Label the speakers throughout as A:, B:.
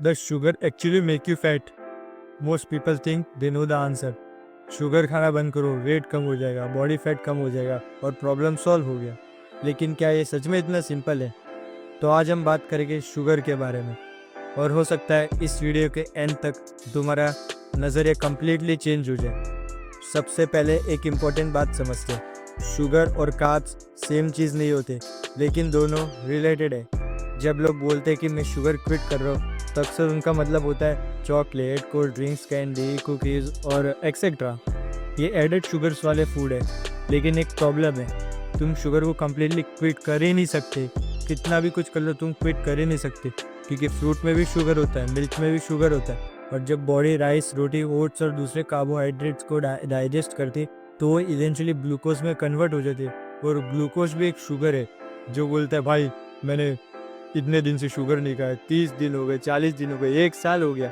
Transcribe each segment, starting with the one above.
A: Does sugar actually make you fat? Most people think they know the answer. Sugar खाना बंद करो, wait कम हो जाएगा, बॉडी फैट कम हो जाएगा और प्रॉब्लम सॉल्व हो गया। लेकिन क्या ये सच में इतना सिंपल है? तो आज हम बात करेंगे शुगर के बारे में, और हो सकता है इस वीडियो के एंड तक तुम्हारा नज़रिया कम्प्लीटली चेंज हो जाए। सबसे पहले एक इम्पॉर्टेंट बात समझते, शुगर और कार्ब्स सेम चीज़ नहीं होते, लेकिन दोनों रिलेटेड है। जब लोग बोलते हैं कि मैं शुगर क्विट कर रहा हूँ, तो अक्सर उनका मतलब होता है chocolate, cold drinks, candy, cookies और एक्सेट्रा। ये एडेड शुगर्स वाले फूड है। लेकिन एक प्रॉब्लम है, तुम शुगर को कम्प्लीटली क्विट कर ही नहीं सकते। कितना भी कुछ कर लो तुम क्विट कर ही नहीं सकते, क्योंकि फ्रूट में भी शुगर होता है, मिल्क में भी शुगर होता है। और जब बॉडी राइस, रोटी, ओट्स और दूसरे कार्बोहाइड्रेट्स को डाइजेस्ट करती, तो वो इवेंचुअली ग्लूकोज में कन्वर्ट हो जाती है। और ग्लूकोज भी एक शुगर है जो बोलता है भाई मैंने इतने दिन से शुगर नहीं खाया, 30 दिन हो गए, 40 दिन हो गए, 1 साल हो गया।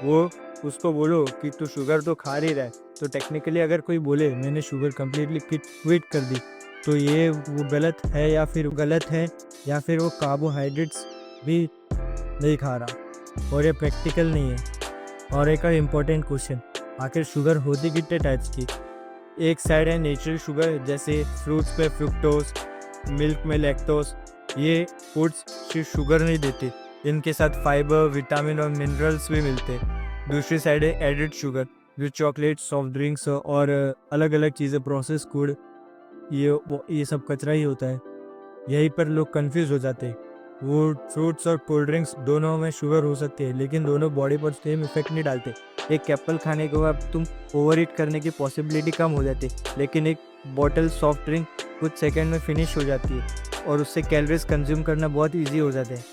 A: वो उसको बोलो कि तू शुगर तो खा ही रहा है। तो टेक्निकली अगर कोई बोले मैंने शुगर कम्प्लीटली क्विट कर दी, तो ये वो गलत है, या फिर वो कार्बोहाइड्रेट्स भी नहीं खा रहा, और ये प्रैक्टिकल नहीं है। और एक और इम्पोर्टेंट क्वेश्चन, आखिर शुगर होती कितने टाइप्स की? एक साइड है नेचुरल शुगर, जैसे फ्रूट्स पे फ्रुक्टोज, मिल्क में लैक्टोज। ये फूड्स सिर्फ शुगर नहीं देते, इनके साथ फाइबर, विटामिन और मिनरल्स भी मिलते हैं। दूसरी साइड है एडिड शुगर, जो चॉकलेट, सॉफ्ट ड्रिंक्स और अलग अलग चीज़ें, प्रोसेस फूड, ये सब कचरा ही होता है। यहीं पर लोग कंफ्यूज हो जाते हैं। वो फ्रूट्स और कोल्ड ड्रिंक्स दोनों में शुगर हो सकती है, लेकिन दोनों बॉडी पर सेम इफेक्ट नहीं डालते। एक एप्पल खाने के बाद तुम ओवर ईट करने की पॉसिबिलिटी कम हो जाती है, लेकिन एक बॉटल सॉफ्ट ड्रिंक कुछ सेकंड में फिनिश हो जाती है, और उससे कैलोरीज कंज्यूम करना बहुत ईजी हो जाता है।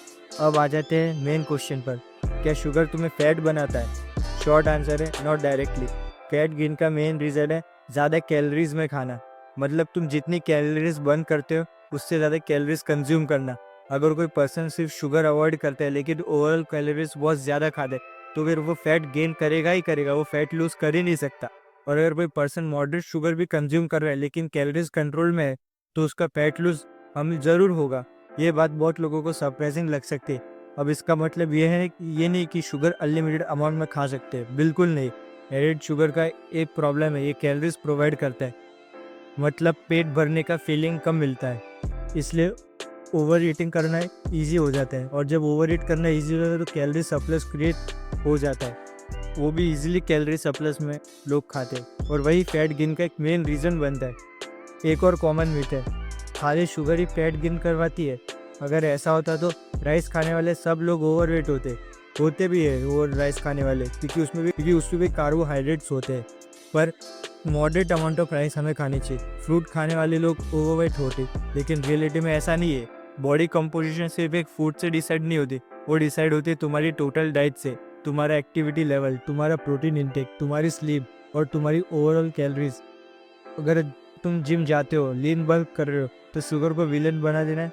A: अब आ जाते हैं मेन क्वेश्चन पर, क्या शुगर तुम्हें फैट बनाता है? शॉर्ट आंसर है नॉट डायरेक्टली। फैट गेन का मेन रीज़न है ज़्यादा कैलोरीज में खाना। मतलब तुम जितनी कैलोरीज बर्न करते हो, उससे ज़्यादा कैलोरीज कंज्यूम करना। अगर कोई पर्सन सिर्फ शुगर अवॉइड करता है लेकिन ओवरऑल कैलोरीज बहुत ज़्यादा खाता है, तो फिर वो फैट गेन करेगा ही करेगा, वो फैट लूज़ कर ही नहीं सकता। और अगर कोई पर्सन मॉडरेट शुगर भी कंज्यूम कर रहा है लेकिन कैलोरीज कंट्रोल में है, तो उसका फैट लूज़ हम ज़रूर होगा। ये बात बहुत लोगों को सरप्राइजिंग लग सकती है। अब इसका मतलब ये नहीं कि शुगर अनलिमिटेड अमाउंट में खा सकते हैं, बिल्कुल नहीं। एडेड शुगर का एक प्रॉब्लम है, ये कैलोरीज प्रोवाइड करता है, मतलब पेट भरने का फीलिंग कम मिलता है, इसलिए ओवर ईटिंग करना ईजी हो जाता है। और जब ओवर ईट करना ईजी होता है तो कैलोरी सरप्लस क्रिएट हो जाता है, वो भी इजीली कैलोरी सरप्लस में लोग खाते हैं, और वही फैट गेन का एक मेन रीज़न बनता है। एक और कॉमन मिथ है, खाली शुगर ही फैट गेन करवाती है। अगर ऐसा होता तो राइस खाने वाले सब लोग ओवरवेट होते भी है वो राइस खाने वाले, क्योंकि उसमें भी कार्बोहाइड्रेट्स होते हैं। पर मॉडरेट अमाउंट ऑफ राइस हमें खानी चाहिए। फ्रूट खाने वाले लोग ओवरवेट होते, लेकिन रियलिटी में ऐसा नहीं है। बॉडी कंपोजिशन सिर्फ एक फूड से डिसाइड नहीं होती, वो डिसाइड होती है तुम्हारी टोटल डाइट से, तुम्हारा एक्टिविटी लेवल, तुम्हारा प्रोटीन इंटेक, तुम्हारी स्लीप और तुम्हारी ओवरऑल कैलोरीज। अगर तुम जिम जाते हो, लीन बल्क कर रहे हो, तो शुगर को विलेन बना देना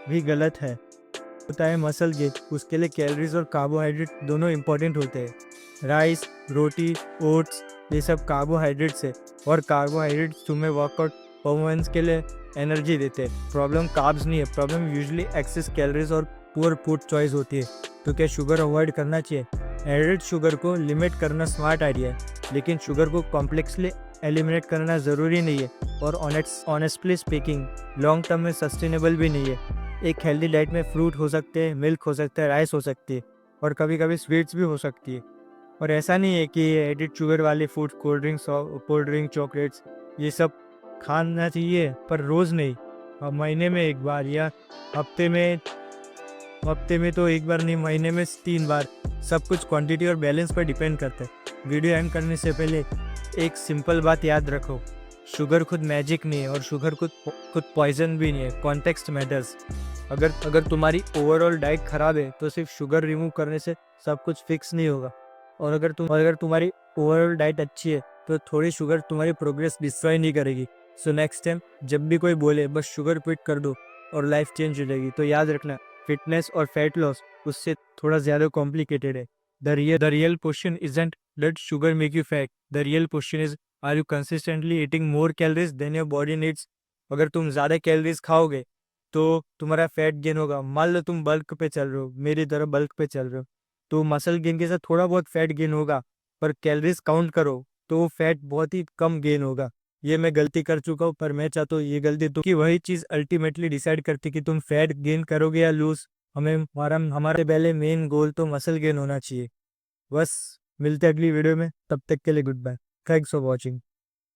A: भी गलत है। होता है मसल गेन, उसके लिए कैलोरीज और कार्बोहाइड्रेट दोनों इंपॉर्टेंट होते हैं। राइस, रोटी, ओट्स, ये सब कार्बोहाइड्रेट्स है, और कार्बोहाइड्रेट्स तुम्हें वर्कआउट परफॉर्मेंस के लिए एनर्जी देते हैं। प्रॉब्लम कार्ब्स नहीं है, प्रॉब्लम यूजुअली एक्सेस कैलोरीज और पुअर फूड चॉइस होती है। तो क्या शुगर अवॉइड करना चाहिए? एडेड शुगर को लिमिट करना स्मार्ट आइडिया है, लेकिन शुगर को कॉम्प्लेक्सली एलिमिनेट करना ज़रूरी नहीं है, और ऑनेस्टली स्पीकिंग लॉन्ग टर्म में सस्टेनेबल भी नहीं है। एक हेल्दी डाइट में फ्रूट हो सकते हैं, मिल्क हो सकता है, राइस हो सकती है, और कभी कभी स्वीट्स भी हो सकती है। और ऐसा नहीं है कि ये एडिड शुगर वाले फूड, कोल्ड ड्रिंक, चॉकलेट्स, ये सब खाना चाहिए, पर रोज़ नहीं। महीने में एक बार, या हफ्ते में तो एक बार नहीं, महीने में 3 बार। सब कुछ क्वांटिटी और बैलेंस पर डिपेंड करता है। वीडियो एंड करने से पहले एक सिंपल बात याद रखो, शुगर खुद मैजिक नहीं है, और शुगर खुद पॉइजन भी नहीं है। Context matters. अगर तुम्हारी ओवरऑल डाइट खराब है, तो सिर्फ शुगर रिमूव करने से सब कुछ फिक्स नहीं होगा। और अगर तुम्हारी ओवरऑल डाइट अच्छी है, तो थोड़ी शुगर तुम्हारी प्रोग्रेस डिस्ट्रॉय नहीं करेगी। सो नेक्स्ट टाइम जब भी कोई बोले बस शुगर क्विट कर दो और लाइफ चेंज हो जाएगी, तो याद रखना फिटनेस और फैट लॉस उससे थोड़ा ज़्यादा कॉम्प्लिकेटेड है। The real question isn't let sugar make you fat, the real question is are you consistently eating more calories than your body needs. अगर तुम ज़्यादा कैलोरीज खाओगे तो तुम्हारा फैट गेन होगा। मान लो तुम बल्क पे चल रहे हो, मेरी तरह बल्क पे चल रहे हो, तो मसल गेन के साथ थोड़ा बहुत फैट गेन होगा, पर कैलोरीज काउंट करो तो फैट बहुत ही कम गेन होगा। ये मैं गलती कर चुका हूँ, पर मैं चाहता हूँ ये गलती तो कि वही चीज़ अल्टीमेटली डिसाइड करती कि तुम फैट गेन करोगे या लूज। हमारे पहले मेन गोल तो मसल गेन होना चाहिए। बस मिलते हैं अगली वीडियो में, तब तक के लिए goodbye. Thanks for watching.